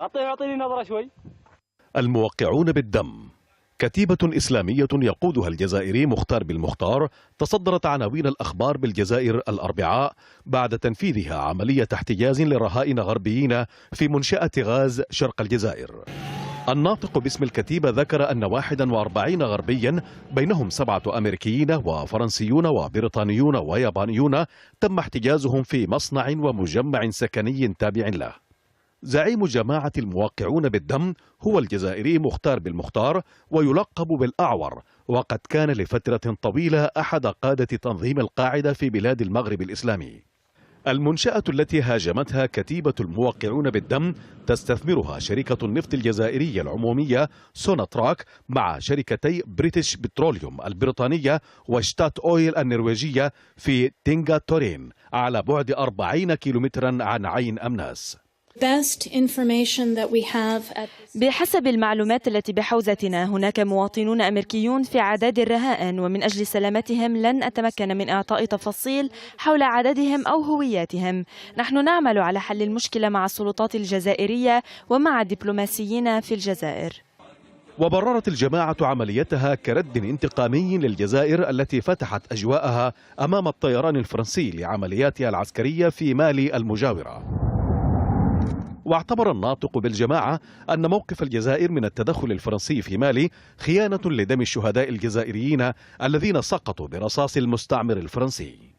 أعطيني نظرة شوي. الموقعون بالدم، كتيبة إسلامية يقودها الجزائري مختار بالمختار، تصدرت عناوين الأخبار بالجزائر الأربعاء بعد تنفيذها عملية احتجاز لرهائن غربيين في منشأة غاز شرق الجزائر. الناطق باسم الكتيبة ذكر أن 41 غربيا بينهم 7 أمريكيين وفرنسيون وبريطانيون ويابانيون تم احتجازهم في مصنع ومجمع سكني تابع له. زعيم جماعة الموقعون بالدم هو الجزائري مختار بالمختار، ويلقب بالأعور، وقد كان لفترة طويلة أحد قادة تنظيم القاعدة في بلاد المغرب الإسلامي. المنشأة التي هاجمتها كتيبة الموقعون بالدم تستثمرها شركة النفط الجزائرية العمومية سوناتراك مع شركتي بريتش بتروليوم البريطانية وشتات أويل النرويجية في تينغا تورين على بعد 40 كيلومترا عن عين أمناس. بحسب المعلومات التي بحوزتنا هناك مواطنون أمريكيون في عداد الرهائن، ومن أجل سلامتهم لن أتمكن من إعطاء تفاصيل حول عددهم أو هوياتهم. نحن نعمل على حل المشكلة مع السلطات الجزائرية ومع الدبلوماسيين في الجزائر. وبررت الجماعة عمليتها كرد انتقامي للجزائر التي فتحت أجواءها أمام الطيران الفرنسي لعملياتها العسكرية في مالي المجاورة. واعتبر الناطق بالجماعة أن موقف الجزائر من التدخل الفرنسي في مالي خيانة لدم الشهداء الجزائريين الذين سقطوا برصاص المستعمر الفرنسي.